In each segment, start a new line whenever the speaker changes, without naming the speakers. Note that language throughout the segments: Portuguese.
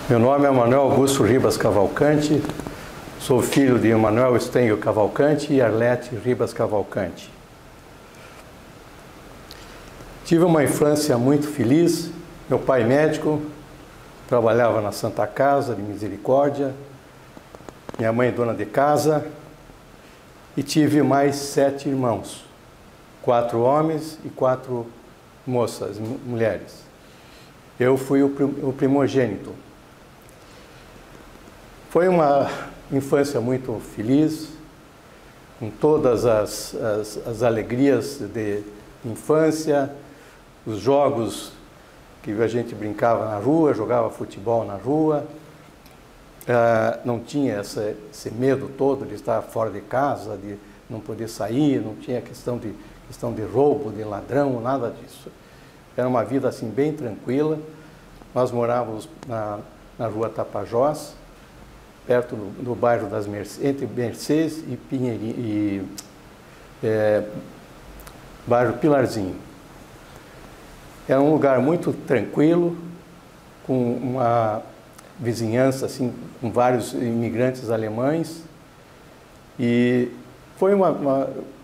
Meu nome é Manuel Augusto Ribas Cavalcante, sou filho de Manuel Stengel Cavalcante e Arlete Ribas Cavalcante. Tive uma infância muito feliz. Meu pai médico, trabalhava na Santa Casa de Misericórdia, minha mãe dona de casa, e tive mais 7 irmãos, 4 homens e 4 moças, mulheres. Eu fui o primogênito. Foi uma infância muito feliz, com todas as alegrias de infância, os jogos que a gente brincava na rua, jogava futebol na rua, não tinha esse medo todo de estar fora de casa, de não poder sair, não tinha questão de roubo, de ladrão, nada disso. Era uma vida assim bem tranquila. Nós morávamos na rua Tapajós, perto do bairro das Mercedes, entre Mercedes e Pinheirinho, bairro Pilarzinho. Era um lugar muito tranquilo, com uma vizinhança assim, com vários imigrantes alemães, e foi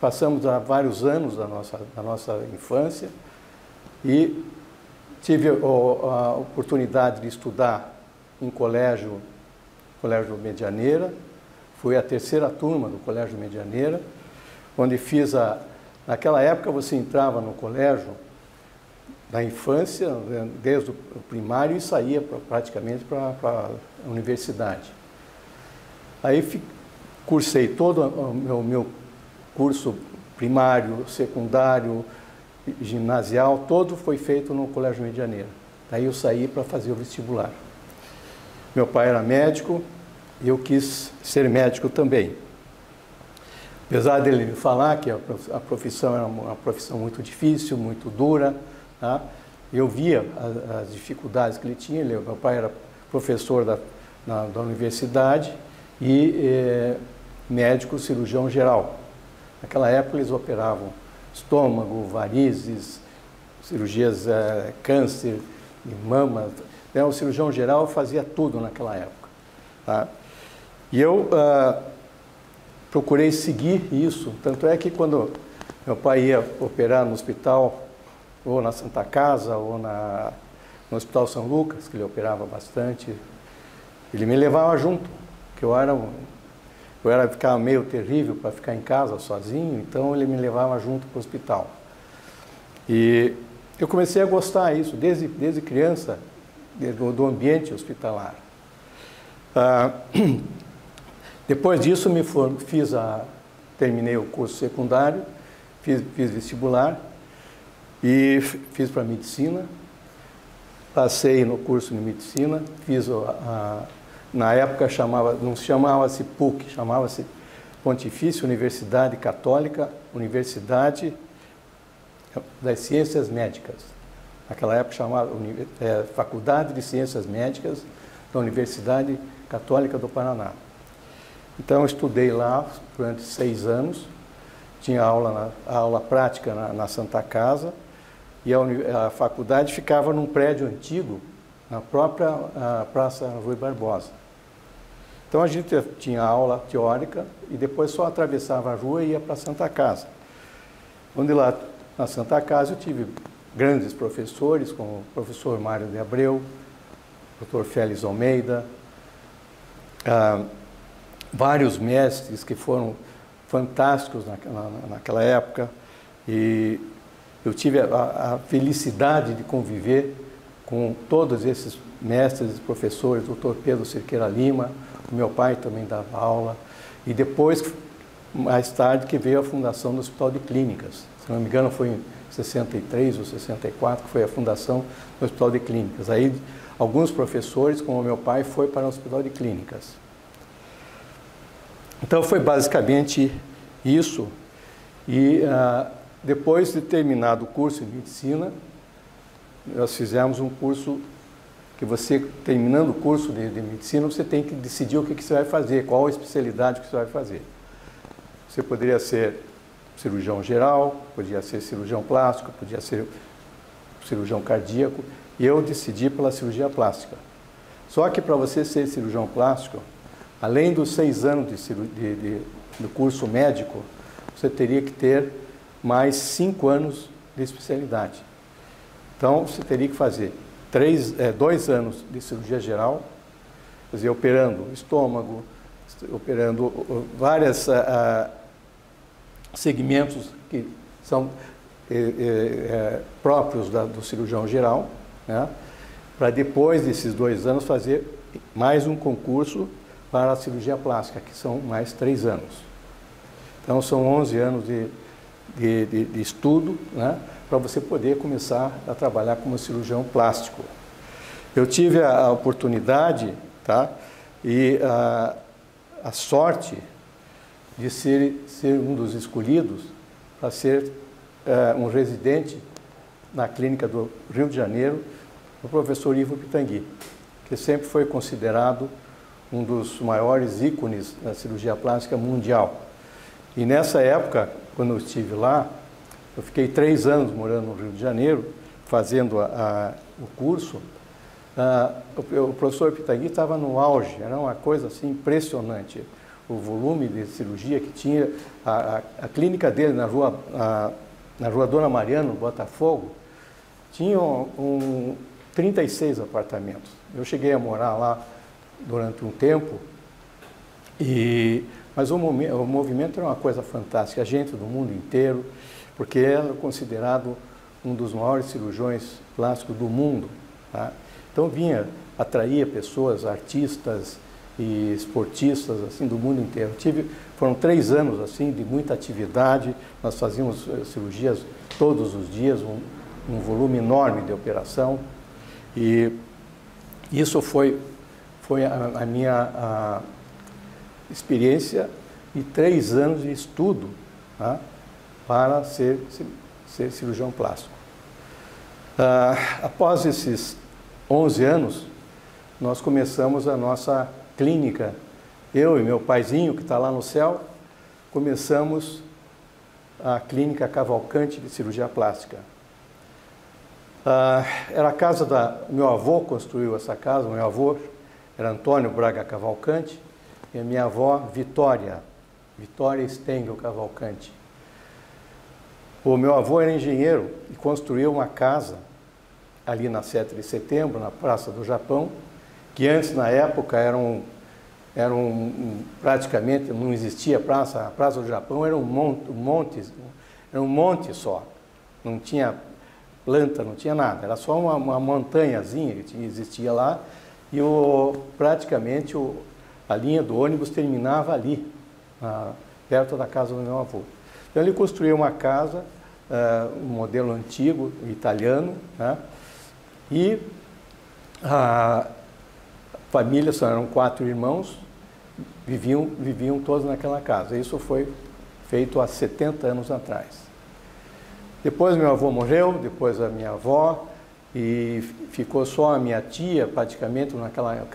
passamos há vários anos da nossa infância, e tive a oportunidade de estudar em Colégio Medianeira. Fui a 3ª turma do Colégio Medianeira, onde fiz naquela época você entrava no colégio da infância, desde o primário, e saía praticamente para a universidade. Aí cursei todo o meu curso primário, secundário, ginasial, todo foi feito no Colégio Medianeira. Daí eu saí para fazer o vestibular. Meu pai era médico e eu quis ser médico também. Apesar dele me falar que a profissão era uma profissão muito difícil, muito dura, tá? Eu via as dificuldades que ele tinha. Meu pai era professor da universidade e médico cirurgião geral. Naquela época eles operavam estômago, varizes, cirurgias, câncer de mama. O cirurgião geral fazia tudo naquela época, tá? E eu procurei seguir isso. Tanto é que quando meu pai ia operar no hospital, ou na Santa Casa, ou no Hospital São Lucas, que ele operava bastante, ele me levava junto, que ficava meio terrível para ficar em casa sozinho, então ele me levava junto para o hospital. E eu comecei a gostar disso desde criança, do ambiente hospitalar. Depois disso terminei o curso secundário, fiz vestibular e fiz para medicina. Passei no curso de medicina, fiz na época não chamava-se PUC, chamava-se Pontifícia Universidade Católica, Universidade das Ciências Médicas. Naquela época chamava Faculdade de Ciências Médicas da Universidade Católica do Paraná. Então eu estudei lá durante 6 anos, tinha aula prática na Santa Casa, e a faculdade ficava num prédio antigo, na própria Praça Rui Barbosa. Então a gente tinha aula teórica e depois só atravessava a rua e ia para a Santa Casa. Onde lá na Santa Casa eu tive grandes professores, como o professor Mário de Abreu, o Dr. Félix Almeida, vários mestres que foram fantásticos naquela época, e eu tive a felicidade de conviver com todos esses mestres e professores, o Dr. Pedro Cerqueira Lima, o meu pai também dava aula, e depois, mais tarde, que veio a fundação do Hospital de Clínicas. Se não me engano, foi em 63 ou 64 que foi a fundação do Hospital de Clínicas. Aí, alguns professores, como o meu pai, foi para o Hospital de Clínicas. Então, foi basicamente isso. E depois de terminado o curso de medicina, nós fizemos um curso que terminando o curso de medicina, você tem que decidir o que você vai fazer, qual a especialidade que você vai fazer. Você poderia ser cirurgião geral, podia ser cirurgião plástico, podia ser cirurgião cardíaco, e eu decidi pela cirurgia plástica. Só que para você ser cirurgião plástico, além dos 6 anos do curso médico, você teria que ter mais 5 anos de especialidade. Então, você teria que fazer 2 anos de cirurgia geral, quer dizer, operando estômago, operando vários segmentos que são próprios do cirurgião geral, né? Para depois desses 2 anos fazer mais um concurso para a cirurgia plástica, que são mais 3 anos. Então, são 11 anos de estudo, né, para você poder começar a trabalhar como cirurgião plástico. Eu tive a oportunidade, tá, e a sorte de ser um dos escolhidos para ser um residente na clínica do Rio de Janeiro, o professor Ivo Pitangui, que sempre foi considerado um dos maiores ícones da cirurgia plástica mundial. E nessa época, quando eu estive lá, eu fiquei 3 anos morando no Rio de Janeiro, fazendo o curso. O professor Pitangui estava no auge, era uma coisa assim impressionante. O volume de cirurgia que tinha, a clínica dele na rua Dona Mariana, no Botafogo, tinha 36 apartamentos. Eu cheguei a morar lá durante um tempo, mas o movimento era uma coisa fantástica, a gente do mundo inteiro, porque era considerado um dos maiores cirurgiões plásticos do mundo, tá? Então atraía pessoas, artistas e esportistas assim do mundo inteiro. Foram 3 anos assim de muita atividade, nós fazíamos cirurgias todos os dias, um volume enorme de operação, e isso foi a minha experiência e 3 anos de estudo, tá, para ser cirurgião plástico. Após esses 11 anos, nós começamos a nossa clínica. Eu e meu paizinho, que está lá no céu, começamos a clínica Cavalcante de cirurgia plástica. Era a casa meu avô construiu essa casa, meu avô era Antônio Braga Cavalcante, e a minha avó, Vitória Stengel Cavalcante. O meu avô era engenheiro e construiu uma casa ali na 7 de setembro, na Praça do Japão, que antes, na época, praticamente não existia praça. A Praça do Japão era um monte só, não tinha planta, não tinha nada, era só uma montanhazinha que existia lá, e praticamente a linha do ônibus terminava ali, perto da casa do meu avô. Então ele construiu uma casa, um modelo antigo, italiano, né? E a família, eram 4 irmãos, viviam todos naquela casa. Isso foi feito há 70 anos atrás. Depois meu avô morreu, depois a minha avó, e ficou só a minha tia, praticamente, naquela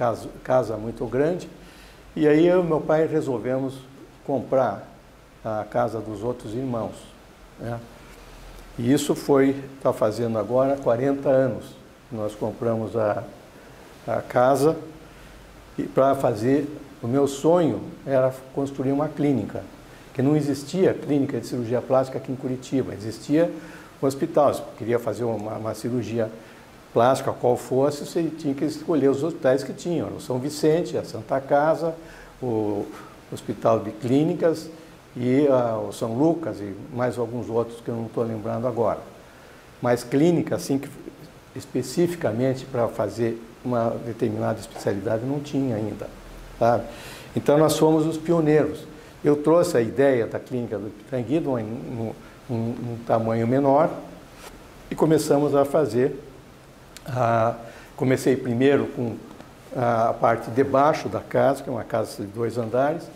casa muito grande. E aí eu e meu pai resolvemos comprar a casa dos outros irmãos, né? E isso está fazendo agora 40 anos. Nós compramos a casa, e para fazer, o meu sonho era construir uma clínica, que não existia clínica de cirurgia plástica aqui em Curitiba, existia um hospital. Se queria fazer uma cirurgia plástica, qual fosse, você tinha que escolher os hospitais que tinham, o São Vicente, a Santa Casa, o Hospital de Clínicas e o São Lucas e mais alguns outros que eu não estou lembrando agora. Mas clínica, assim, especificamente para fazer uma determinada especialidade, não tinha ainda, sabe? Então nós fomos os pioneiros. Eu trouxe a ideia da clínica do Pitangui num tamanho menor e começamos a fazer. Comecei primeiro com a parte de baixo da casa, que é uma casa de 2 andares.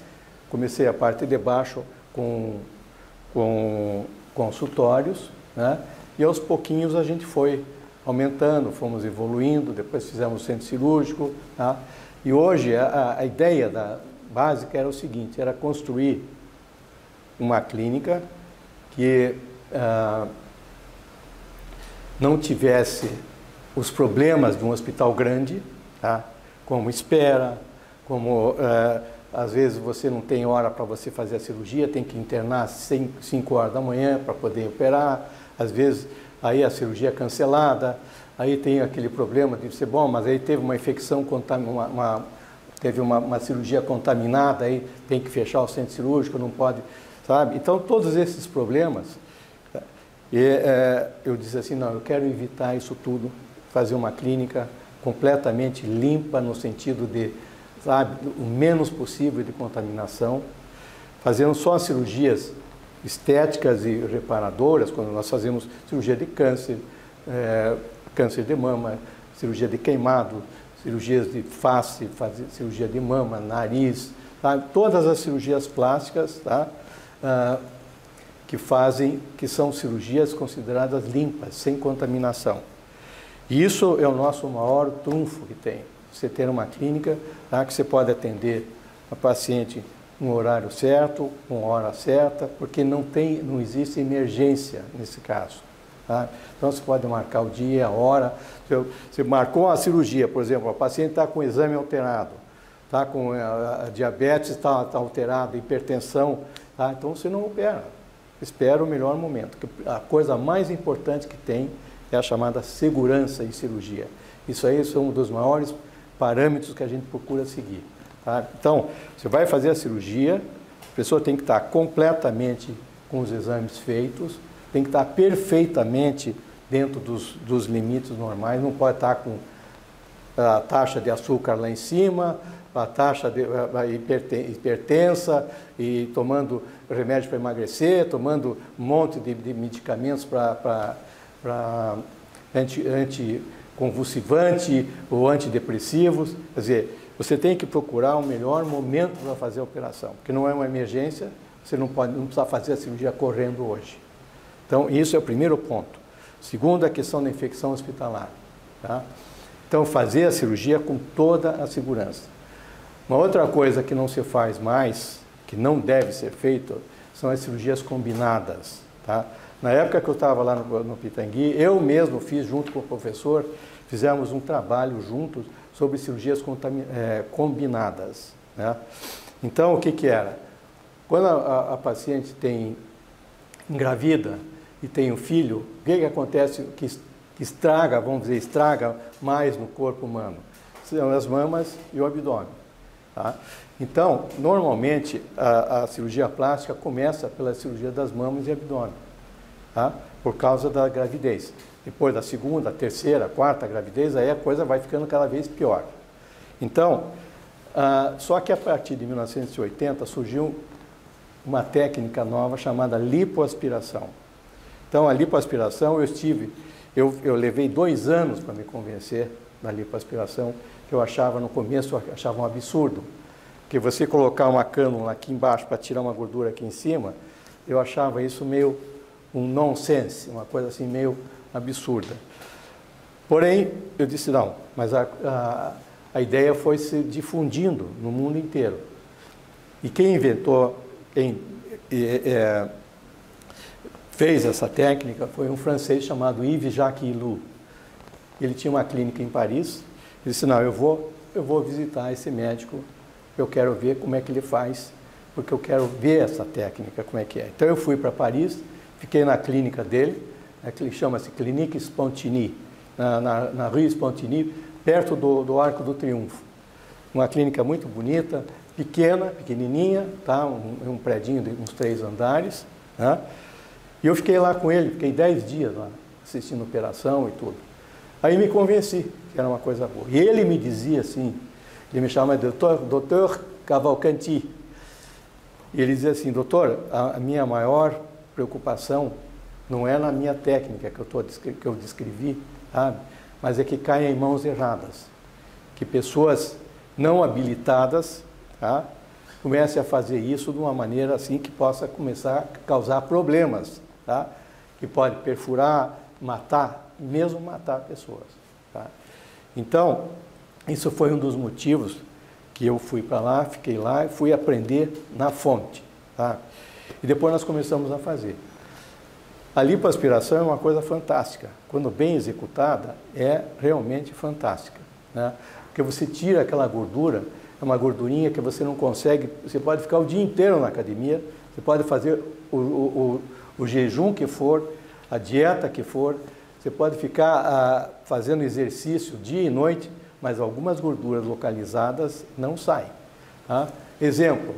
Comecei a parte de baixo com consultórios, né? E aos pouquinhos a gente foi aumentando, fomos evoluindo, depois fizemos centro cirúrgico, tá? E hoje a ideia básica era o seguinte, era construir uma clínica que não tivesse os problemas de um hospital grande, tá? como espera, como às vezes você não tem hora para você fazer a cirurgia, tem que internar às 5 horas da manhã para poder operar, às vezes aí a cirurgia é cancelada, aí tem aquele problema de ser bom, mas aí teve uma infecção, teve uma cirurgia contaminada, aí tem que fechar o centro cirúrgico, não pode, sabe? Então todos esses problemas, eu disse assim, não, eu quero evitar isso tudo, fazer uma clínica completamente limpa no sentido de, sabe, o menos possível de contaminação, fazendo só cirurgias estéticas e reparadoras, quando nós fazemos cirurgia de câncer, câncer de mama, cirurgia de queimado, cirurgias de face, cirurgia de mama, nariz, sabe? Todas as cirurgias plásticas, tá? Que são cirurgias consideradas limpas, sem contaminação. E isso é o nosso maior trunfo que tem. Você ter uma clínica, tá, que você pode atender a paciente no horário certo, com hora certa, porque não existe emergência nesse caso. Tá? Então você pode marcar o dia, a hora. Você marcou a cirurgia, por exemplo, a paciente está com o exame alterado, está com a diabetes está alterada, hipertensão, tá? Então você não opera. Espera o melhor momento. A coisa mais importante que tem é a chamada segurança em cirurgia. Isso aí são um dos maiores parâmetros que a gente procura seguir. Tá? Então, você vai fazer a cirurgia, a pessoa tem que estar completamente com os exames feitos, tem que estar perfeitamente dentro dos limites normais, não pode estar com a taxa de açúcar lá em cima, a taxa de hipertensa, e tomando remédio para emagrecer, tomando um monte de medicamentos para anticonvulsivante ou antidepressivos. Quer dizer, você tem que procurar o melhor momento para fazer a operação, porque não é uma emergência, você não precisa fazer a cirurgia correndo hoje. Então, isso é o primeiro ponto. Segundo, a questão da infecção hospitalar. Tá? Então, fazer a cirurgia com toda a segurança. Uma outra coisa que não se faz mais, que não deve ser feito, são as cirurgias combinadas. Tá? Na época que eu estava lá no Pitangui, eu mesmo fiz, junto com o professor, fizemos um trabalho juntos sobre cirurgias combinadas. Né? Então, o que era? Quando a paciente engravida e tem um filho, o que acontece que estraga, vamos dizer, estraga mais no corpo humano? São as mamas e o abdômen. Tá? Então, normalmente, a cirurgia plástica começa pela cirurgia das mamas e abdômen, tá? Por causa da gravidez. Depois da segunda, terceira, quarta gravidez, aí a coisa vai ficando cada vez pior. Então, só que a partir de 1980 surgiu uma técnica nova chamada lipoaspiração. Então, a lipoaspiração, eu levei 2 anos para me convencer da lipoaspiração, que eu achava no começo, um absurdo. Porque você colocar uma cânula aqui embaixo para tirar uma gordura aqui em cima, eu achava isso meio um nonsense, uma coisa assim meio absurda. Porém, eu disse não, mas a ideia foi se difundindo no mundo inteiro. E quem inventou, fez essa técnica foi um francês chamado Yves Jacques Illou. Ele tinha uma clínica em Paris. Ele disse, não, eu vou visitar esse médico, eu quero ver como é que ele faz, porque eu quero ver essa técnica, como é que é. Então eu fui para Paris, fiquei na clínica dele, que chama-se Clinique Spontini, na Rue Spontini, perto do Arco do Triunfo. Uma clínica muito bonita, pequenininha, tá? um predinho de uns 3 andares. Né? E eu fiquei lá com ele, fiquei 10 dias lá, assistindo a operação e tudo. Aí me convenci que era uma coisa boa. E ele me dizia assim, ele me chamava de doutor Cavalcanti. E ele dizia assim, doutor, a minha maior preocupação não é na minha técnica que eu descrevi, sabe? Mas é que caia em mãos erradas. Que pessoas não habilitadas, tá, comecem a fazer isso de uma maneira assim que possa começar a causar problemas, tá? Que pode perfurar, matar, mesmo matar pessoas. Tá? Então, isso foi um dos motivos que eu fui para lá, fiquei lá e fui aprender na fonte. Tá? E depois nós começamos a fazer. A lipoaspiração é uma coisa fantástica. Quando bem executada, é realmente fantástica. Né? porque você tira aquela gordura, é uma gordurinha que você não consegue, você pode ficar o dia inteiro na academia, você pode fazer o jejum que for, a dieta que for, você pode ficar fazendo exercício dia e noite, mas algumas gorduras localizadas não saem. Tá? Exemplo,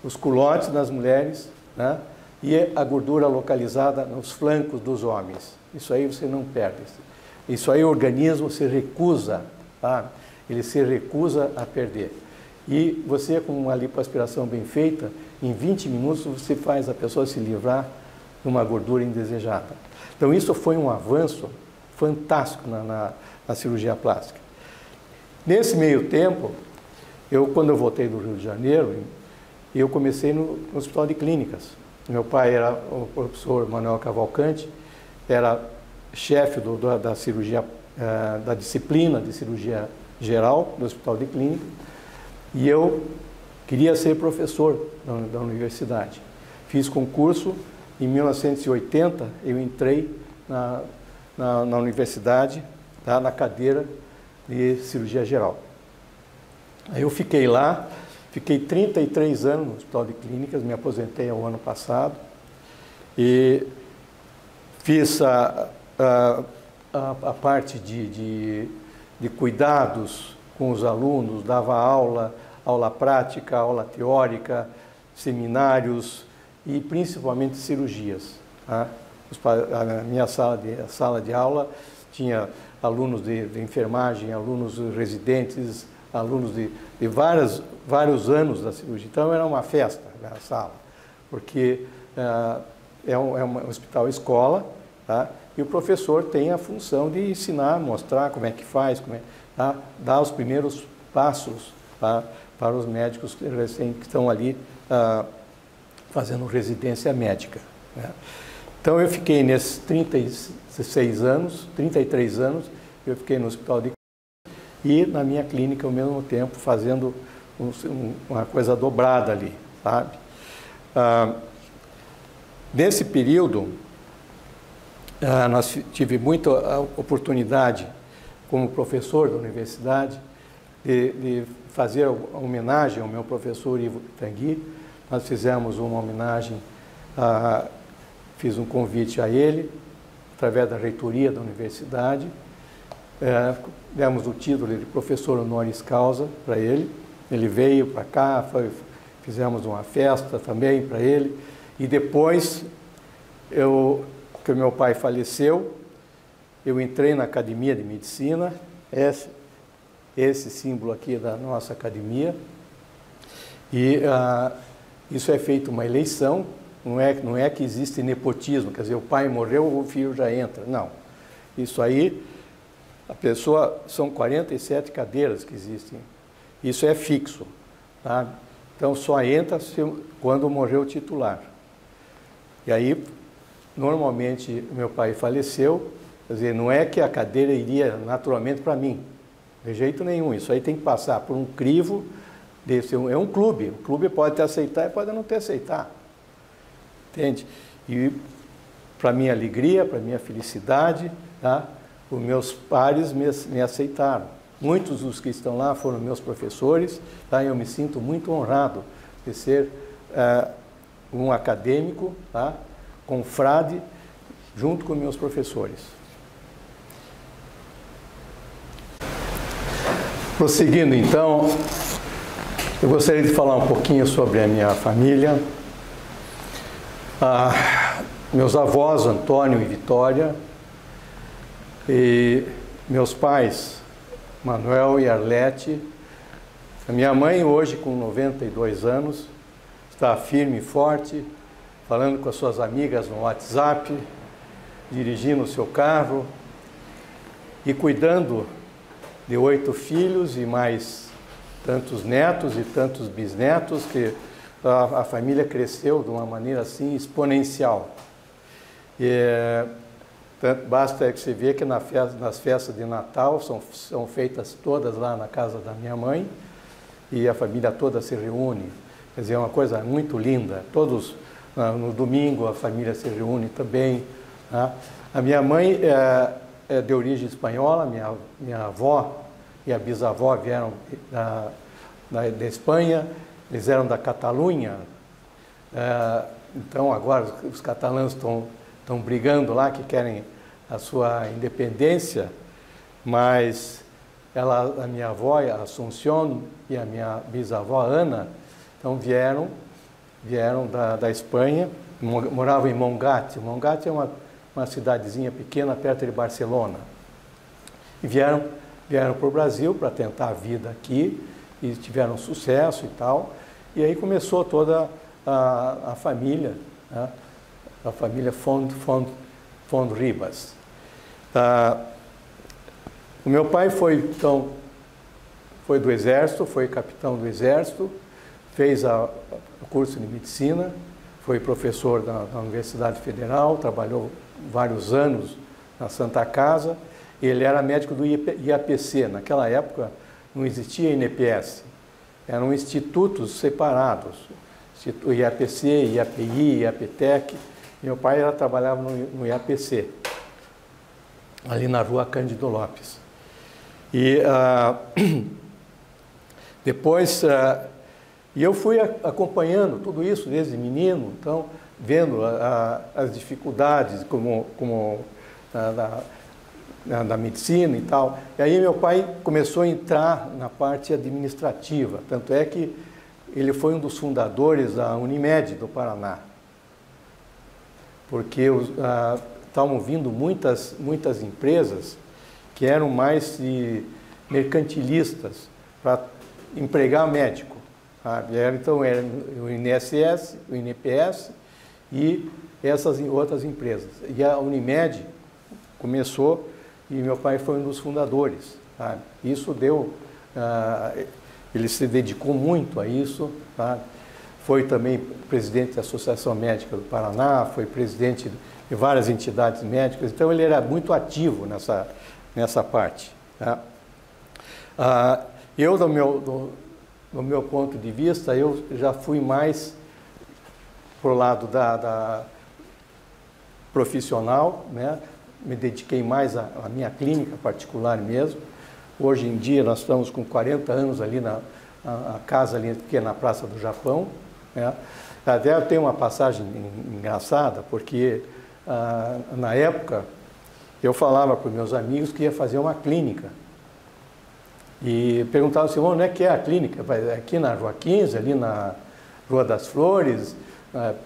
os culotes nas mulheres, né? E a gordura localizada nos flancos dos homens. Isso aí você não perde. Isso aí o organismo se recusa, tá? Ele se recusa a perder. E você, com uma lipoaspiração bem feita, em 20 minutos você faz a pessoa se livrar de uma gordura indesejada. Então isso foi um avanço fantástico na cirurgia plástica. Nesse meio tempo, quando eu voltei do Rio de Janeiro, eu comecei no Hospital de Clínicas. Meu pai era o professor Manuel Cavalcante, era chefe da cirurgia, da disciplina de cirurgia geral do Hospital de Clínicas, e eu queria ser professor da universidade. Fiz concurso, em 1980 eu entrei na universidade, tá, na cadeira de cirurgia geral. Aí eu fiquei lá, fiquei 33 anos no Hospital de Clínicas, me aposentei ao ano passado e fiz a parte de cuidados com os alunos, dava aula prática, aula teórica, seminários e principalmente cirurgias. Tá? A minha sala de aula tinha alunos de enfermagem, alunos residentes, alunos de vários anos da cirurgia. Então era uma festa a sala, porque é um hospital-escola, tá? E o professor tem a função de ensinar, mostrar como é que faz, tá? Dar os primeiros passos, tá? Para os médicos que estão ali fazendo residência médica, né? Então eu fiquei nesses 33 anos, eu fiquei no Hospital de e na minha clínica ao mesmo tempo fazendo uma coisa dobrada ali, sabe? Nesse período, nós tive muita oportunidade como professor da universidade de fazer a homenagem ao meu professor Ivo Tangui. Nós fizemos uma homenagem, fiz um convite a ele, através da reitoria da universidade, demos o título de professor honoris causa para ele. Ele veio para cá, fizemos uma festa também para ele. E depois, que meu pai faleceu, eu entrei na Academia de Medicina, esse símbolo aqui da nossa academia. E isso é feito uma eleição, não é que existe nepotismo, quer dizer, o pai morreu, o filho já entra. Não. Isso aí, são 47 cadeiras que existem. Isso é fixo, tá? Então só entra quando morreu o titular. E aí, normalmente, meu pai faleceu, quer dizer, não é que a cadeira iria naturalmente para mim, de jeito nenhum. Isso aí tem que passar por um crivo, é um clube. O clube pode te aceitar e pode não te aceitar. Entende? E para minha alegria, para minha felicidade, tá? Os meus pares me aceitaram. Muitos dos que estão lá foram meus professores, tá? Eu me sinto muito honrado de ser um acadêmico, tá? Confrade, junto com meus professores. Prosseguindo então, eu gostaria de falar um pouquinho sobre a minha família. Meus avós, Antônio e Vitória, e meus pais, Manuel e Arlete. A minha mãe, hoje com 92 anos, está firme e forte, falando com as suas amigas no WhatsApp, dirigindo o seu carro e cuidando de 8 filhos e mais tantos netos e tantos bisnetos, que a família cresceu de uma maneira assim exponencial. Basta que você veja que nas festas de Natal são feitas todas lá na casa da minha mãe e a família toda se reúne. Quer dizer, é uma coisa muito linda. Todos, no domingo, a família se reúne também. Tá? A minha mãe é de origem espanhola, minha avó e a bisavó vieram da Espanha, eles eram da Catalunha. Então agora os catalães estão brigando lá, que querem a sua independência, mas a minha avó, a Assunción, e a minha bisavó, Ana, então vieram da Espanha, moravam em Montgat. Montgat é uma cidadezinha pequena perto de Barcelona. E vieram para o Brasil para tentar a vida aqui, e tiveram sucesso e tal. E aí começou toda a família, né? A família Font Ribas. O meu pai foi do Exército, foi capitão do Exército, fez o curso de medicina, foi professor da Universidade Federal, trabalhou vários anos na Santa Casa. Ele era médico do IAPC. Naquela época não existia INPS, eram institutos separados, o IAPC, IAPI, IAPTEC. Meu pai trabalhava no IAPC, ali na rua Cândido Lopes. E depois, eu fui acompanhando tudo isso desde menino, então, vendo as dificuldades da medicina e tal. E aí meu pai começou a entrar na parte administrativa, tanto é que ele foi um dos fundadores da Unimed do Paraná, porque estavam vindo muitas empresas que eram mais mercantilistas para empregar médico. Então era o INSS, o INPS e essas outras empresas. E a Unimed começou e meu pai foi um dos fundadores. Isso deu... ele se dedicou muito a isso. Foi também presidente da Associação Médica do Paraná, foi presidente de várias entidades médicas. Então ele era muito ativo nessa parte. Eu, do meu ponto de vista, eu já fui mais para o lado da profissional, né? Me dediquei mais à minha clínica particular mesmo. Hoje em dia nós estamos com 40 anos ali a casa ali que é na Praça do Japão, né? Até tem uma passagem engraçada, porque na época eu falava para os meus amigos que ia fazer uma clínica. E perguntavam assim, onde é que é a clínica? Aqui na Rua 15, ali na Rua das Flores,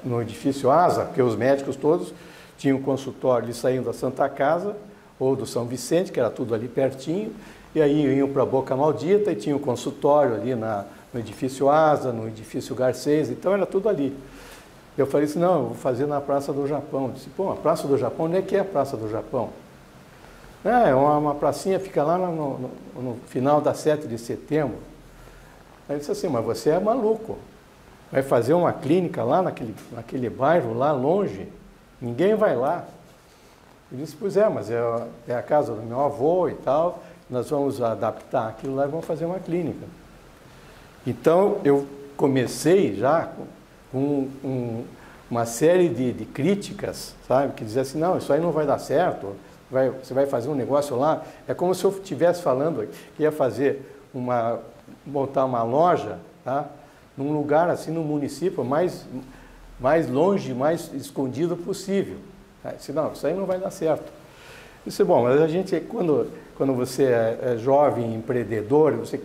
no edifício Asa, porque os médicos todos tinham um consultório, eles saíam da Santa Casa ou do São Vicente, que era tudo ali pertinho, e aí iam para a Boca Maldita e tinha um consultório ali no edifício Asa, no edifício Garcês, então era tudo ali. Eu falei assim, não, eu vou fazer na Praça do Japão. Eu disse, pô, a Praça do Japão, onde é que é a Praça do Japão? É uma pracinha, fica lá no final da 7 de setembro. Aí eu disse assim, mas você é maluco. Vai fazer uma clínica lá naquele bairro, lá longe? Ninguém vai lá. Eu disse, pois é, mas é a casa do meu avô e tal, nós vamos adaptar aquilo lá e vamos fazer uma clínica. Então, eu comecei já com uma série de críticas, sabe, que dizia assim, não, isso aí não vai dar certo, você vai fazer um negócio lá. É como se eu estivesse falando que ia montar uma loja, tá, num lugar assim, no município mais longe, mais escondido possível. Eu disse, não, isso aí não vai dar certo. Eu disse, bom, mas a gente, quando você é jovem, empreendedor, você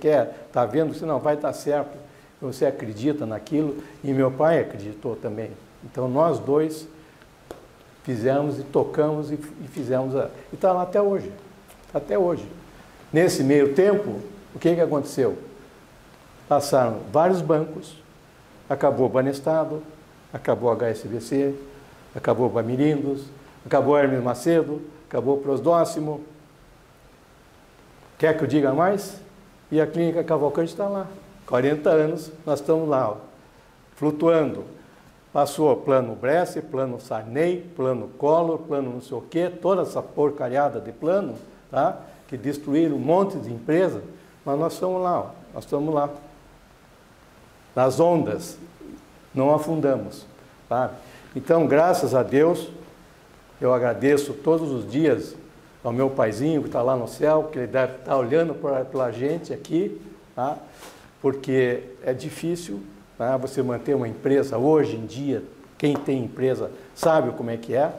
tá vendo que não vai dar certo, você acredita naquilo, e meu pai acreditou também. Então nós dois fizemos e tocamos e fizemos, e está lá até hoje, até hoje. Nesse meio tempo, o que aconteceu? Passaram vários bancos, acabou o Banestado, acabou a HSBC, acabou o Bamirindos, acabou Hermes Macedo, acabou o Prosdóximo. Quer que eu diga mais? E a Clínica Cavalcante está lá. 40 anos, nós estamos lá, ó, flutuando. Passou plano Bresser, plano Sarney, plano Collor, plano não sei o quê, toda essa porcariada de plano, tá? Que destruíram um monte de empresa, mas nós estamos lá, ó, nós estamos lá. Nas ondas, não afundamos, tá? Então, graças a Deus, eu agradeço todos os dias ao meu paizinho que está lá no céu, que ele deve estar olhando pela gente aqui, tá? Porque é difícil, tá? Você manter uma empresa hoje em dia. Quem tem empresa sabe como é que é,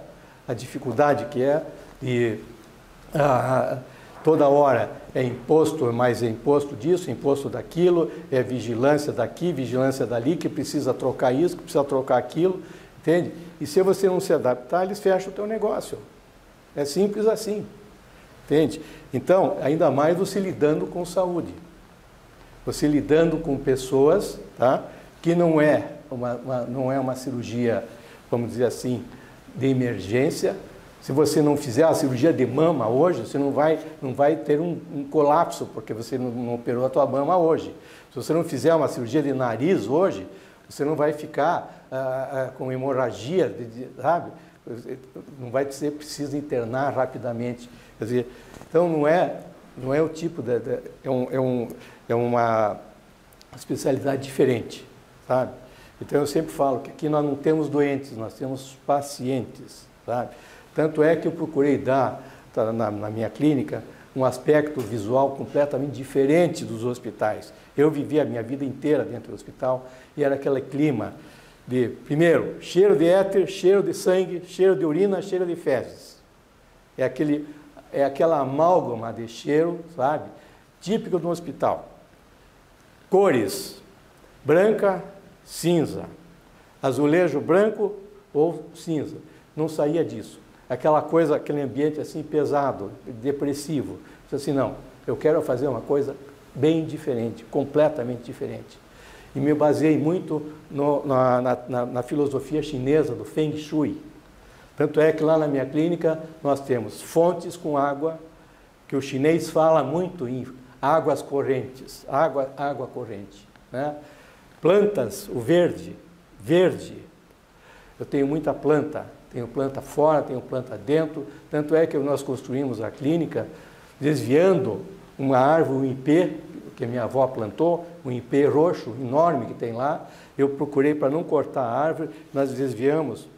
a dificuldade que é, e toda hora é imposto, mas é imposto disso, imposto daquilo, é vigilância daqui, vigilância dali, que precisa trocar isso, que precisa trocar aquilo, entende? E se você não se adaptar, eles fecham o teu negócio. É simples assim, entende? Então, ainda mais você lidando com saúde, você lidando com pessoas, tá? Que não é uma cirurgia, vamos dizer assim, de emergência. Se você não fizer a cirurgia de mama hoje, você não vai ter um colapso, porque você não operou a tua mama hoje. Se você não fizer uma cirurgia de nariz hoje, você não vai ficar com hemorragia, sabe? Não vai ser preciso internar rapidamente. Quer dizer, então não é o tipo é uma especialidade diferente, sabe? Então eu sempre falo que aqui nós não temos doentes, nós temos pacientes, sabe? Tanto é que eu procurei dar na minha clínica um aspecto visual completamente diferente dos hospitais. Eu vivi a minha vida inteira dentro do hospital e era aquele clima de, primeiro, cheiro de éter, cheiro de sangue, cheiro de urina, cheiro de fezes. É aquela amálgama de cheiro, sabe? Típico de um hospital. Cores: branca, cinza, azulejo branco ou cinza. Não saía disso. Aquela coisa, aquele ambiente assim pesado, depressivo. Disse assim, não, eu quero fazer uma coisa bem diferente, completamente diferente. E me baseei muito na filosofia chinesa do Feng Shui. Tanto é que lá na minha clínica nós temos fontes com água, que o chinês fala muito em águas correntes, água corrente, né? Plantas, o verde. Eu tenho muita planta. Tenho planta fora, tenho planta dentro. Tanto é que nós construímos a clínica desviando uma árvore, um ipê, que a minha avó plantou, um ipê roxo enorme que tem lá. Eu procurei para não cortar a árvore, nós desviamos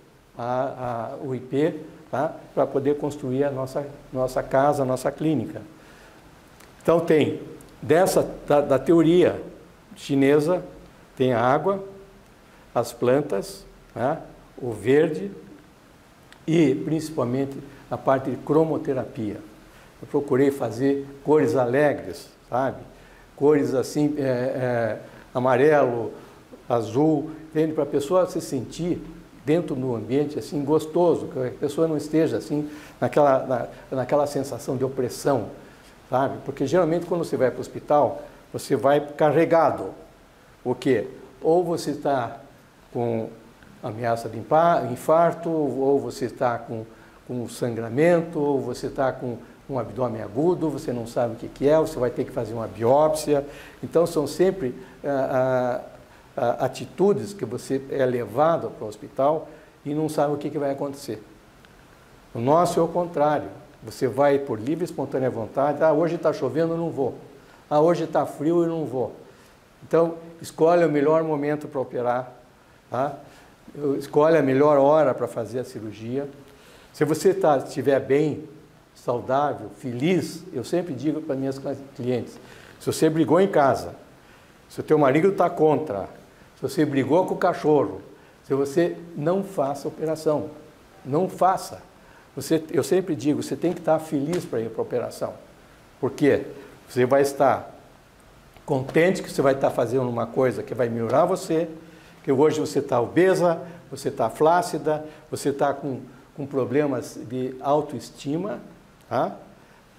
o ipê, tá? Para poder construir a nossa casa, a nossa clínica. Então tem, da teoria chinesa, tem a água, as plantas, tá? O verde, e, principalmente, a parte de cromoterapia. Eu procurei fazer cores alegres, sabe? Cores assim, amarelo, azul, entende? Para a pessoa se sentir dentro do ambiente assim, gostoso, que a pessoa não esteja assim, naquela sensação de opressão, sabe? Porque, geralmente, quando você vai para o hospital, você vai carregado. O quê? Ou você está com ameaça de infarto, ou você está com sangramento, ou você está com um abdômen agudo, você não sabe o que é, você vai ter que fazer uma biópsia. Então, são sempre atitudes que você é levado para o hospital e não sabe o que vai acontecer. O nosso é o contrário. Você vai por livre e espontânea vontade. Hoje está chovendo, eu não vou. Hoje está frio, eu não vou. Então, escolhe o melhor momento para operar, tá? Escolhe a melhor hora para fazer a cirurgia. Se você estiver bem, saudável, feliz, eu sempre digo para minhas clientes, se você brigou em casa, se o teu marido está contra, se você brigou com o cachorro, se você não faça a operação, não faça. Eu sempre digo, você tem que estar feliz para ir para a operação. Por quê? Você vai estar contente que você vai estar fazendo uma coisa que vai melhorar você, que hoje você está obesa, você está flácida, você está com problemas de autoestima, tá?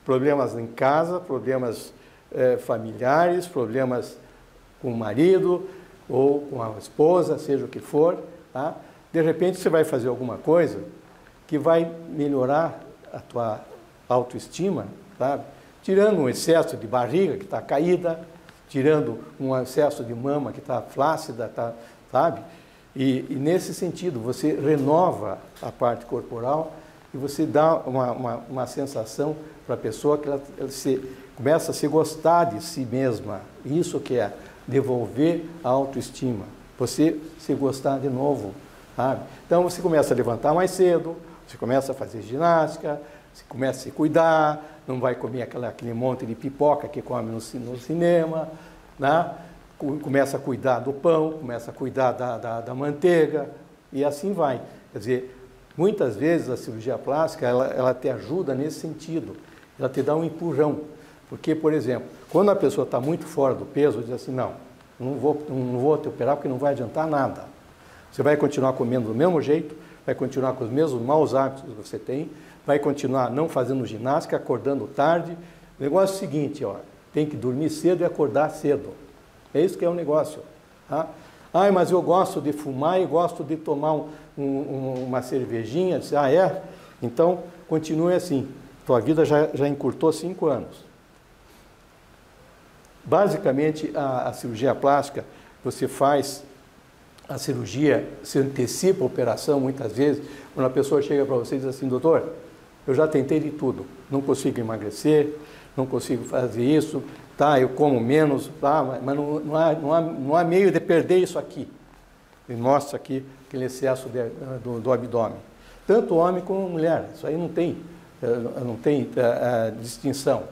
Problemas em casa, problemas familiares, problemas com o marido ou com a esposa, seja o que for, tá? De repente você vai fazer alguma coisa que vai melhorar a tua autoestima, sabe? Tirando um excesso de barriga que está caída, tirando um excesso de mama que está flácida, sabe? E nesse sentido, você renova a parte corporal e você dá uma sensação para a pessoa que ela começa a se gostar de si mesma. Isso que é devolver a autoestima. Você se gostar de novo, sabe? Então você começa a levantar mais cedo, você começa a fazer ginástica, Você começa a se cuidar, não vai comer aquele monte de pipoca que come no cinema, né? Começa a cuidar do pão, começa a cuidar da manteiga, e assim vai. Quer dizer, muitas vezes a cirurgia plástica, ela te ajuda nesse sentido, ela te dá um empurrão. Porque, por exemplo, quando a pessoa está muito fora do peso, diz assim, não vou te operar porque não vai adiantar nada. Você vai continuar comendo do mesmo jeito, vai continuar com os mesmos maus hábitos que você tem, vai continuar não fazendo ginástica, acordando tarde. O negócio é o seguinte, ó, tem que dormir cedo e acordar cedo. É isso que é o negócio. Tá? Ah, mas eu gosto de fumar e gosto de tomar uma cervejinha. Ah, é? Então, continue assim. Tua vida já encurtou 5 anos. Basicamente, a cirurgia plástica, você faz a cirurgia, se antecipa a operação muitas vezes, quando a pessoa chega para você e diz assim, doutor, eu já tentei de tudo, não consigo emagrecer, não consigo fazer isso, tá, eu como menos, tá, mas não há meio de perder isso aqui. E mostra aqui aquele excesso do abdômen. Tanto homem como mulher, isso aí não tem distinção.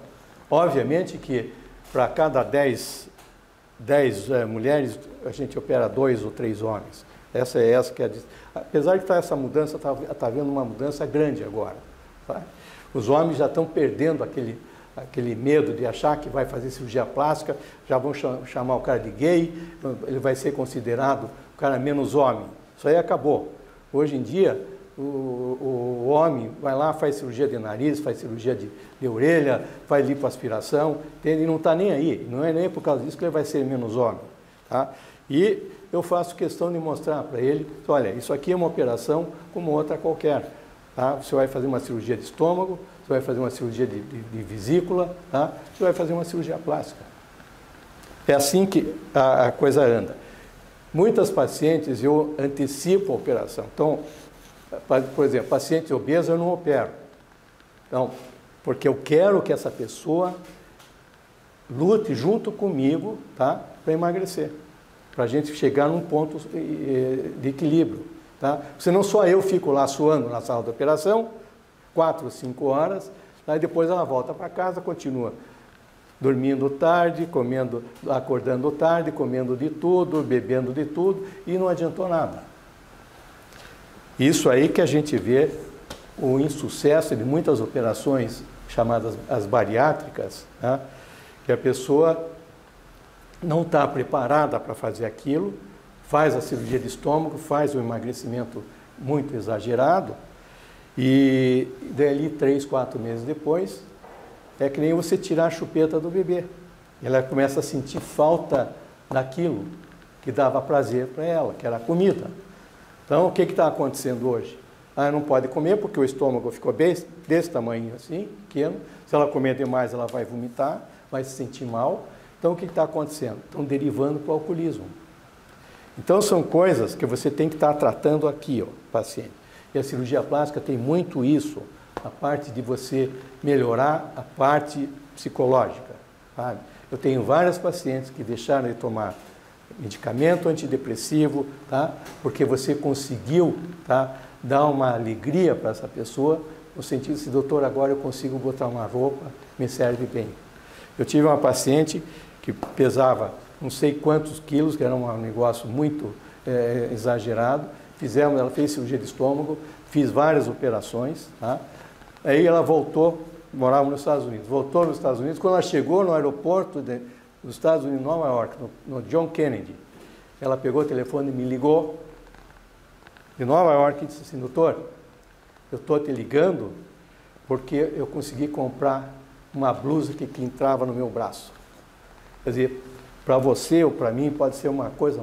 Obviamente que para cada 10 mulheres, a gente opera 2 ou 3 homens. Essa que é a... Apesar de estar essa mudança, está havendo uma mudança grande agora. Tá? Os homens já estão perdendo aquele medo de achar que vai fazer cirurgia plástica, já vão chamar o cara de gay, ele vai ser considerado o cara menos homem. Isso aí acabou. Hoje em dia, o homem vai lá, faz cirurgia de nariz, faz cirurgia de orelha, faz lipoaspiração, e não está nem aí. Não é nem por causa disso que ele vai ser menos homem. Tá? E eu faço questão de mostrar para ele, olha, isso aqui é uma operação como outra qualquer. Tá? Você vai fazer uma cirurgia de estômago, você vai fazer uma cirurgia de vesícula, tá? Você vai fazer uma cirurgia plástica. É assim que a coisa anda. Muitas pacientes eu antecipo a operação. Então, por exemplo, paciente obeso eu não opero. Então, porque eu quero que essa pessoa lute junto comigo, tá? Para emagrecer. Para a gente chegar num ponto de equilíbrio. Tá? Senão só eu fico lá suando na sala de operação, 4 ou 5 horas, aí depois ela volta para casa, continua dormindo tarde, acordando tarde, comendo de tudo, bebendo de tudo, e não adiantou nada. Isso aí que a gente vê o insucesso de muitas operações chamadas as bariátricas, né? Que a pessoa não está preparada para fazer aquilo, faz a cirurgia de estômago, faz o emagrecimento muito exagerado, e dali 3, 4 meses depois, é que nem você tirar a chupeta do bebê. Ela começa a sentir falta daquilo que dava prazer para ela, que era a comida. Então, o que está acontecendo hoje? Ela não pode comer porque o estômago ficou desse tamanho assim, pequeno. Se ela comer demais, ela vai vomitar, vai se sentir mal. Então, o que está acontecendo? Estão derivando para o alcoolismo. Então, são coisas que você tem que estar tratando aqui, ó, paciente. E a cirurgia plástica tem muito isso, a parte de você melhorar a parte psicológica, sabe? Eu tenho várias pacientes que deixaram de tomar medicamento antidepressivo, tá? Porque você conseguiu, tá, dar uma alegria para essa pessoa, no sentido de, doutor, agora eu consigo botar uma roupa, me serve bem. Eu tive uma paciente que pesava não sei quantos quilos, que era um negócio muito exagerado. Ela fez cirurgia de estômago, fiz várias operações, tá? Aí ela voltou, morava nos Estados Unidos, voltou nos Estados Unidos. Quando ela chegou no aeroporto dos Estados Unidos, Nova York, no John Kennedy, ela pegou o telefone e me ligou de Nova York e disse assim, doutor, eu estou te ligando porque eu consegui comprar uma blusa que entrava no meu braço. Quer dizer, para você ou para mim pode ser uma coisa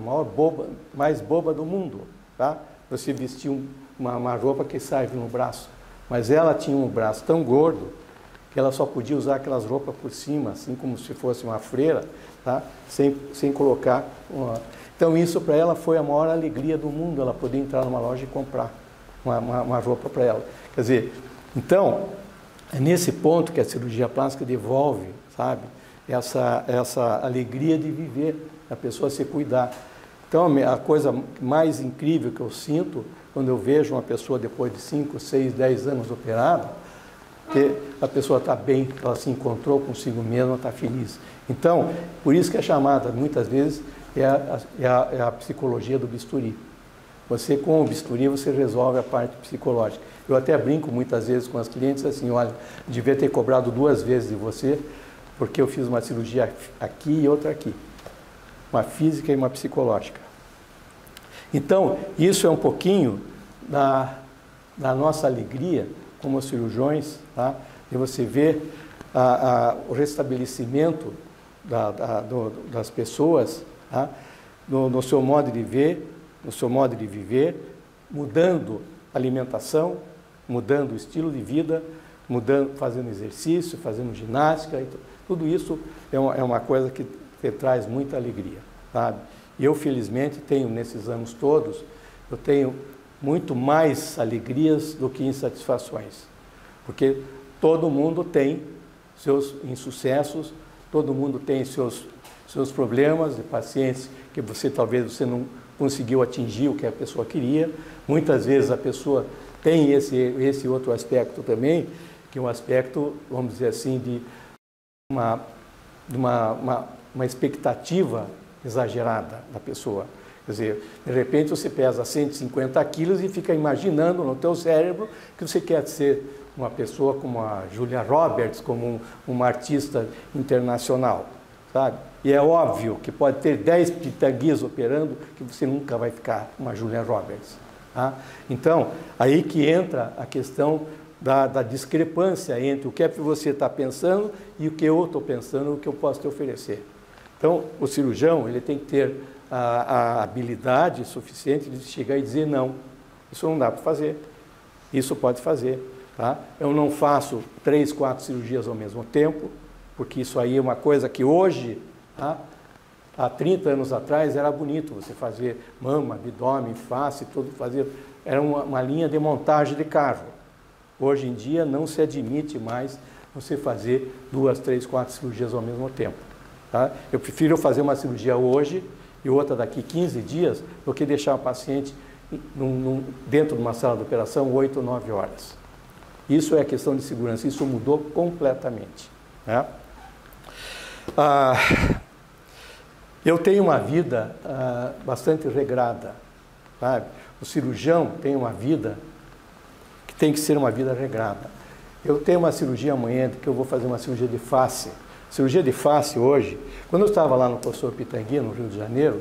mais boba do mundo, tá? Você vestir uma roupa que serve no braço. Mas ela tinha um braço tão gordo que ela só podia usar aquelas roupas por cima, assim como se fosse uma freira, tá? Sem colocar uma... Então isso para ela foi a maior alegria do mundo, ela poder entrar numa loja e comprar uma roupa para ela. Quer dizer, então, é nesse ponto que a cirurgia plástica devolve, sabe? Essa alegria de viver, a pessoa se cuidar. Então, a coisa mais incrível que eu sinto, quando eu vejo uma pessoa depois de 5, 6, 10 anos operada, porque a pessoa está bem, ela se encontrou consigo mesma, está feliz. Então, por isso que é chamada, muitas vezes, é a psicologia do bisturi. Você, com o bisturi, você resolve a parte psicológica. Eu até brinco muitas vezes com as clientes assim, olha, devia ter cobrado 2 vezes de você, porque eu fiz uma cirurgia aqui e outra aqui. Uma física e uma psicológica. Então, isso é um pouquinho da nossa alegria como cirurgiões, tá? E você vê o restabelecimento das pessoas, tá? No seu modo de ver, no seu modo de viver, mudando a alimentação, mudando o estilo de vida, fazendo exercício, fazendo ginástica, tudo isso é uma coisa que traz muita alegria, sabe? E eu, felizmente, tenho, nesses anos todos, eu tenho muito mais alegrias do que insatisfações, porque todo mundo tem seus insucessos, todo mundo tem seus problemas de pacientes que talvez você não conseguiu atingir o que a pessoa queria. Muitas vezes a pessoa tem esse outro aspecto também, que é um aspecto, vamos dizer assim, de uma expectativa exagerada da pessoa. Quer dizer, de repente você pesa 150 quilos e fica imaginando no teu cérebro que você quer ser uma pessoa como a Julia Roberts, como uma artista internacional, sabe? E é óbvio que pode ter 10 pitanguias operando que você nunca vai ficar uma Julia Roberts. Tá? Então, aí que entra a questão da discrepância entre o que é que você está pensando e o que eu estou pensando, o que eu posso te oferecer. Então, o cirurgião ele tem que ter a habilidade suficiente de chegar e dizer não, isso não dá para fazer, isso pode fazer. Tá? Eu não faço 3, 4 cirurgias ao mesmo tempo, porque isso aí é uma coisa que hoje, tá? Há 30 anos atrás era bonito você fazer mama, abdômen, face, tudo fazer, era uma linha de montagem de carro. Hoje em dia não se admite mais você fazer 2, 3, 4 cirurgias ao mesmo tempo. Tá? Eu prefiro fazer uma cirurgia hoje e outra daqui 15 dias do que deixar o paciente dentro de uma sala de operação 8 ou 9 horas. Isso é questão de segurança, isso mudou completamente. Né? Eu tenho uma vida bastante regrada. Sabe? O cirurgião tem uma vida que tem que ser uma vida regrada. Eu tenho uma cirurgia amanhã, que eu vou fazer uma cirurgia de face. Cirurgia de face hoje, quando eu estava lá no professor Pitangui, no Rio de Janeiro,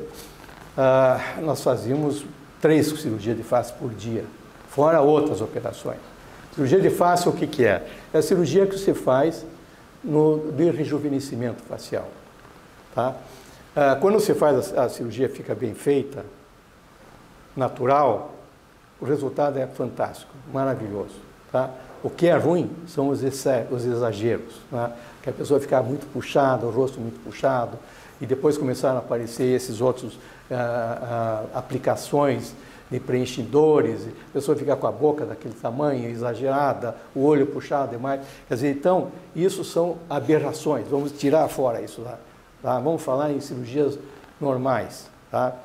nós fazíamos 3 cirurgias de face por dia, fora outras operações. Cirurgia de face, o que é? É a cirurgia que você faz de rejuvenescimento facial. Tá? Quando você faz a cirurgia, fica bem feita, natural, o resultado é fantástico, maravilhoso. Tá? O que é ruim são os exageros, né? Que a pessoa fica muito puxada, o rosto muito puxado, e depois começaram a aparecer esses outros aplicações de preenchidores, a pessoa fica com a boca daquele tamanho, exagerada, o olho puxado demais. Quer dizer, então, isso são aberrações, vamos tirar fora isso lá. Tá? Vamos falar em cirurgias normais. Tá?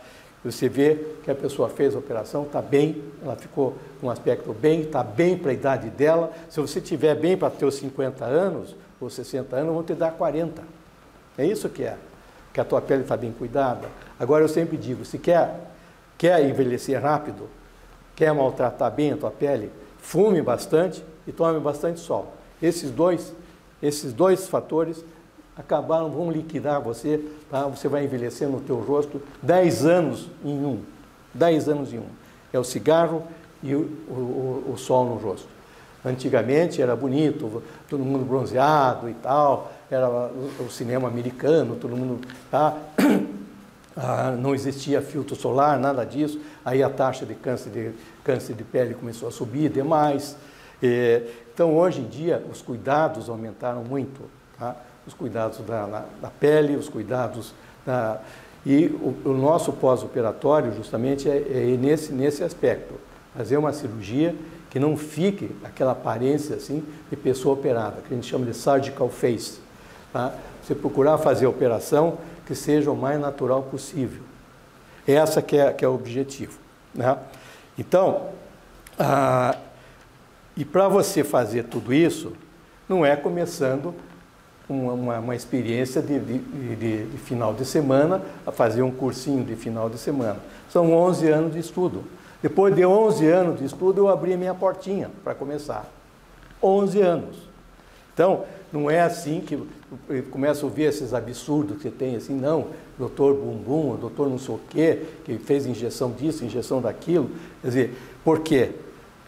Você vê que a pessoa fez a operação, está bem, ela ficou com um aspecto bem, está bem para a idade dela. Se você estiver bem para ter os 50 anos ou 60 anos, vão te dar 40. É isso que é, que a tua pele está bem cuidada. Agora eu sempre digo, se quer envelhecer rápido, quer maltratar bem a tua pele, fume bastante e tome bastante sol. Esses dois fatores vão liquidar você, tá? Você vai envelhecer no teu rosto 10 anos em um. 10 anos em um. É o cigarro e o sol no rosto. Antigamente era bonito, todo mundo bronzeado e tal, era o cinema americano, todo mundo... Tá? Não existia filtro solar, nada disso, aí a taxa de câncer de pele começou a subir demais. Então, hoje em dia, os cuidados aumentaram muito, tá? Os cuidados da pele, os cuidados e o nosso pós-operatório justamente é nesse aspecto, fazer uma cirurgia que não fique aquela aparência assim de pessoa operada, que a gente chama de surgical face. Tá? Você procurar fazer a operação que seja o mais natural possível. Essa que é o objetivo. Né? Então, e para você fazer tudo isso, não é começando uma experiência de final de semana, a fazer um cursinho de final de semana. São 11 anos de estudo. Depois de 11 anos de estudo, eu abri a minha portinha para começar. 11 anos. Então, não é assim que eu começo a ouvir esses absurdos que tem, assim, não, doutor Bumbum, doutor não sei o quê, que fez injeção disso, injeção daquilo. Quer dizer, por quê?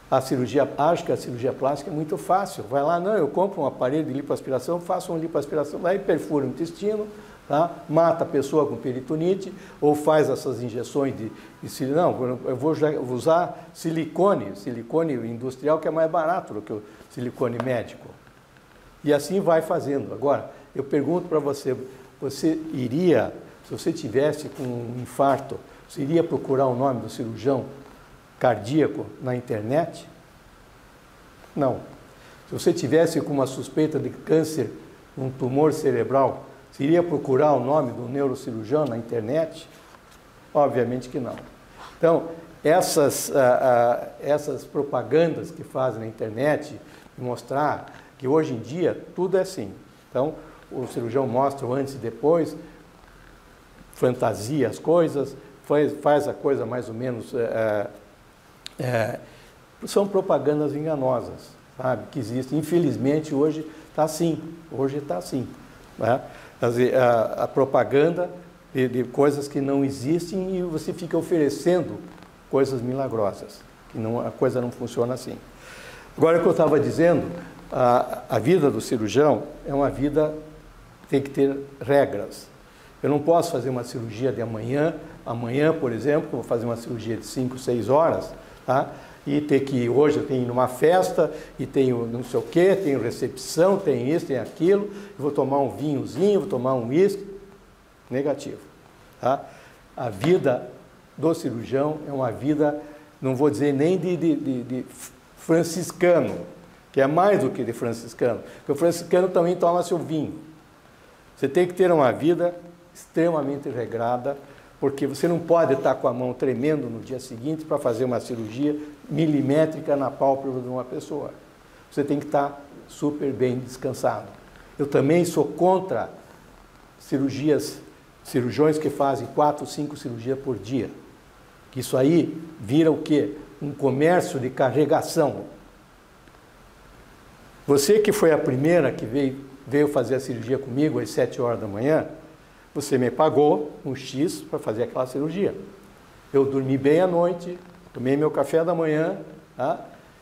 Acho que a cirurgia plástica é muito fácil. Vai lá, não, eu compro um aparelho de lipoaspiração, faço uma lipoaspiração, aí perfura o intestino, tá? Mata a pessoa com peritonite, ou faz essas injeções de não, eu vou usar silicone industrial, que é mais barato do que o silicone médico. E assim vai fazendo. Agora, eu pergunto para você, você iria, se você tivesse com um infarto, você iria procurar o nome do cirurgião cardíaco na internet? Não. Se você tivesse com uma suspeita de câncer, um tumor cerebral, você iria procurar o nome do neurocirurgião na internet? Obviamente que não. Então, essas propagandas que fazem na internet, mostrar que hoje em dia tudo é assim. Então, o cirurgião mostra o antes e depois, fantasia as coisas, faz a coisa mais ou menos... são propagandas enganosas, sabe, que existem. Infelizmente, hoje está assim. Hoje está assim. Né? A propaganda de coisas que não existem e você fica oferecendo coisas milagrosas. Que não, a coisa não funciona assim. Agora, o que eu estava dizendo, a vida do cirurgião é uma vida que tem que ter regras. Eu não posso fazer uma cirurgia de amanhã, por exemplo, vou fazer uma cirurgia de 5, 6 horas, tá? E ter que, hoje eu tenho numa festa, e tenho não sei o quê, tenho recepção, tenho isso, tenho aquilo, vou tomar um vinhozinho, vou tomar um uísque. Negativo. Tá? A vida do cirurgião é uma vida, não vou dizer nem de franciscano, que é mais do que de franciscano, porque o franciscano também toma seu vinho. Você tem que ter uma vida extremamente regrada, porque você não pode estar com a mão tremendo no dia seguinte para fazer uma cirurgia milimétrica na pálpebra de uma pessoa. Você tem que estar super bem descansado. Eu também sou contra cirurgiões que fazem 4, 5 cirurgias por dia. Isso aí vira o quê? Um comércio de carregação. Você que foi a primeira que veio fazer a cirurgia comigo às 7 horas da manhã, você me pagou um X para fazer aquela cirurgia. Eu dormi bem à noite, tomei meu café da manhã, tá?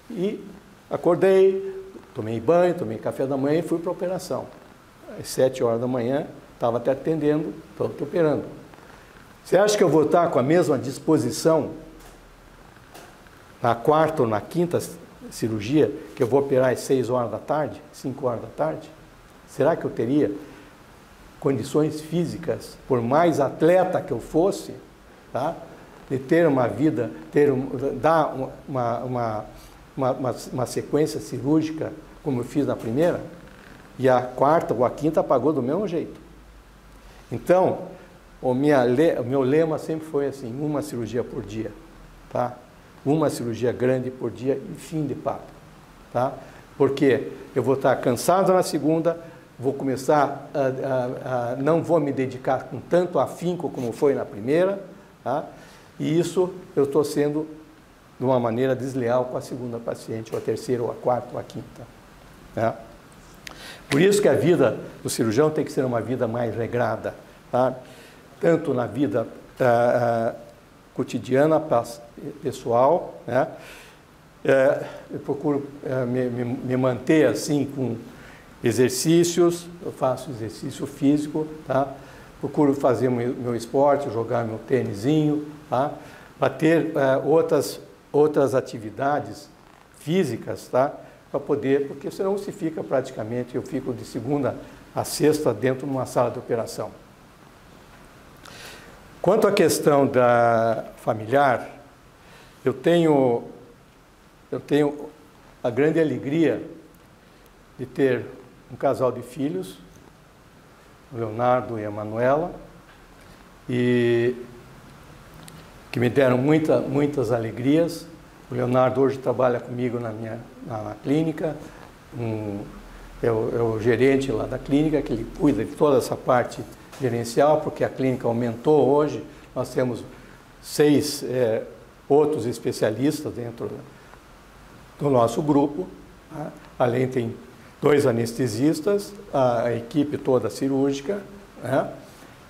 E acordei, tomei banho, tomei café da manhã e fui para a operação. Às 7 horas da manhã, estava até atendendo, estou operando. Você acha que eu vou estar com a mesma disposição na quarta ou na quinta cirurgia, que eu vou operar às 6 horas da tarde, 5 horas da tarde? Será que eu teria condições físicas, por mais atleta que eu fosse, tá? De ter uma vida, dar uma sequência cirúrgica como eu fiz na primeira, e a quarta ou a quinta pagou do mesmo jeito. Então, o meu lema sempre foi assim, uma cirurgia por dia, tá? Uma cirurgia grande por dia e fim de papo, tá? Porque eu vou estar cansado na segunda, vou começar não vou me dedicar com tanto afinco como foi na primeira, tá? E isso eu estou sendo de uma maneira desleal com a segunda paciente, ou a terceira, ou a quarta, ou a quinta, tá? Por isso que a vida do cirurgião tem que ser uma vida mais regrada, tá? Tanto na vida cotidiana, pessoal, né? Eu procuro me manter assim com exercícios, eu faço exercício físico, tá? Procuro fazer meu esporte, jogar meu tênisinho, tá? Para ter outras atividades físicas, tá? Para poder, porque senão se fica praticamente, eu fico de segunda a sexta dentro de uma sala de operação. Quanto à questão da familiar, eu tenho a grande alegria de ter um casal de filhos, o Leonardo e a Manuela, e que me deram muitas alegrias. O Leonardo hoje trabalha comigo na clínica, é o gerente lá da clínica, que ele cuida de toda essa parte gerencial, porque a clínica aumentou hoje, nós temos 6 outros especialistas dentro do nosso grupo, tá? Além tem 2 anestesistas, a equipe toda cirúrgica, né?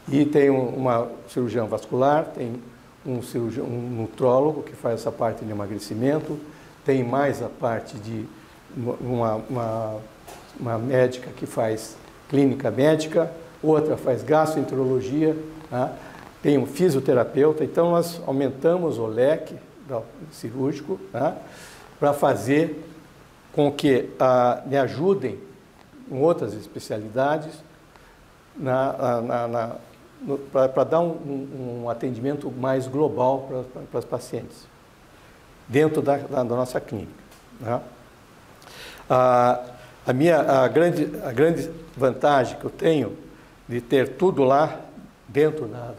E tem uma cirurgião vascular, tem um nutrólogo que faz essa parte de emagrecimento, tem mais a parte de uma médica que faz clínica médica, outra faz gastroenterologia, tá? Tem um fisioterapeuta. Então nós aumentamos o leque cirúrgico, tá? Para fazer com que me ajudem em outras especialidades para dar um atendimento mais global para os pacientes, dentro da nossa clínica, né? A grande vantagem que eu tenho de ter tudo lá dentro da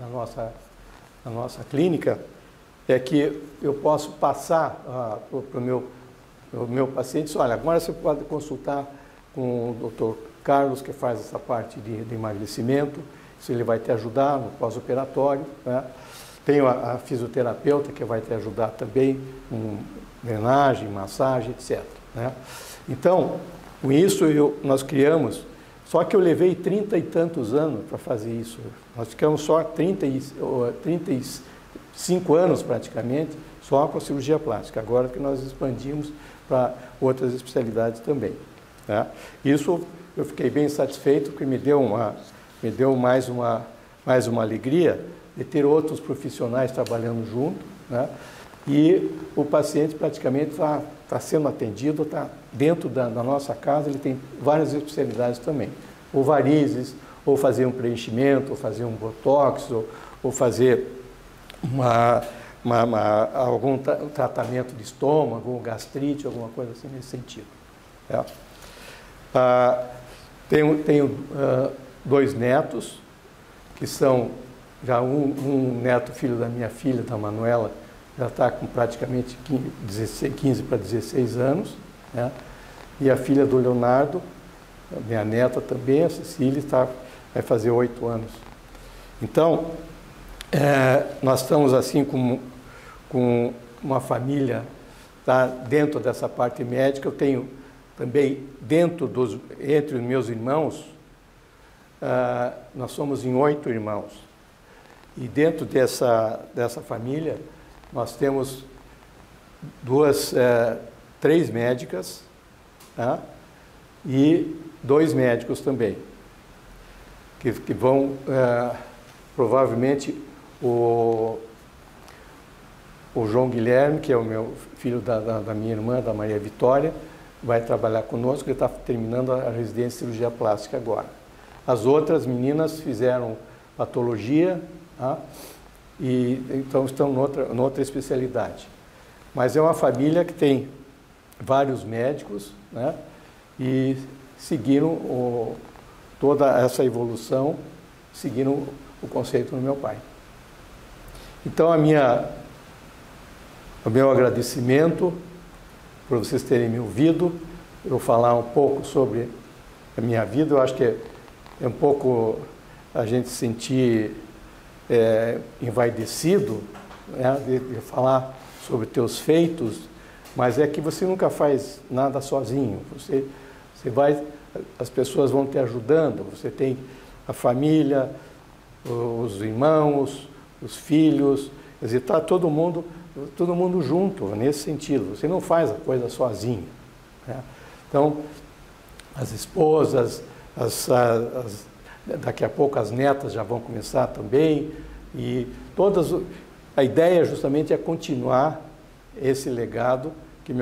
nossa clínica é que eu posso passar para o meu paciente, olha, agora você pode consultar com o Dr. Carlos, que faz essa parte de emagrecimento, se ele vai te ajudar no pós-operatório, né? Tenho a fisioterapeuta que vai te ajudar também com drenagem, massagem, etc, né? Então, com isso nós criamos, só que eu levei 30 e tantos anos para fazer isso. Nós ficamos só 35 anos praticamente só com a cirurgia plástica, agora que nós expandimos para outras especialidades também, né? Isso eu fiquei bem satisfeito, porque me deu mais uma alegria de ter outros profissionais trabalhando junto, né? E o paciente praticamente está sendo atendido, está dentro da nossa casa, ele tem várias especialidades também, ou varizes, ou fazer um preenchimento, ou fazer um botox, ou fazer algum tratamento de estômago, gastrite, alguma coisa assim nesse sentido, né? Tenho 2 netos, que são já um neto filho da minha filha, da Manuela, já está com praticamente 15 para 16 anos, né? E a filha do Leonardo, minha neta também, a Cecília, vai fazer 8 anos. Então, nós estamos assim com uma família, tá, dentro dessa parte médica. Eu tenho também, entre os meus irmãos, nós somos em 8 irmãos. E dentro dessa família, nós temos 3 médicas, tá? E 2 médicos também, que vão, provavelmente, o João Guilherme, que é o meu filho da minha irmã, da Maria Vitória, vai trabalhar conosco, ele está terminando a residência de cirurgia plástica agora. As outras meninas fizeram patologia, tá? E então estão noutra especialidade. Mas é uma família que tem vários médicos, né? E seguiram toda essa evolução, seguiram o conceito do meu pai. Então o meu agradecimento por vocês terem me ouvido, eu falar um pouco sobre a minha vida. Eu acho que é um pouco a gente se sentir envaidecido, né, de falar sobre teus feitos, mas é que você nunca faz nada sozinho. Você vai, as pessoas vão te ajudando, você tem a família, os irmãos, os filhos, quer dizer, está todo mundo junto nesse sentido. Você não faz a coisa sozinho, né? Então, as esposas, daqui a pouco as netas já vão começar também, e a ideia justamente é continuar esse legado que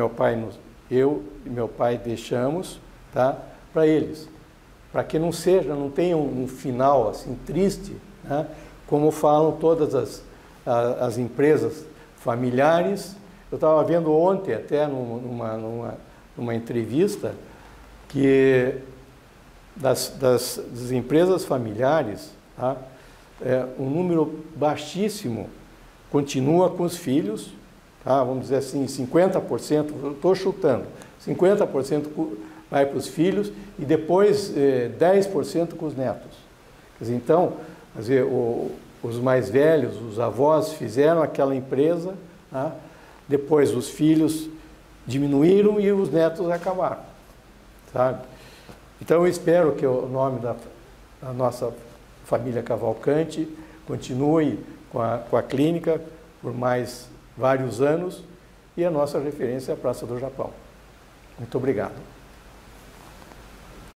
eu e meu pai deixamos, tá, para eles, para que não tenha um final assim triste, né, como falam todas as empresas familiares. Eu estava vendo ontem até numa entrevista que das empresas familiares, tá, um número baixíssimo continua com os filhos, tá, vamos dizer assim, 50%, estou chutando, 50% vai para os filhos e depois 10% com os netos. Quer dizer, então, quer dizer, os mais velhos, os avós fizeram aquela empresa, né? Depois os filhos diminuíram e os netos acabaram, sabe? Então eu espero que o nome da nossa família Cavalcante continue com a clínica por mais vários anos e a nossa referência é a Praça do Japão. Muito obrigado.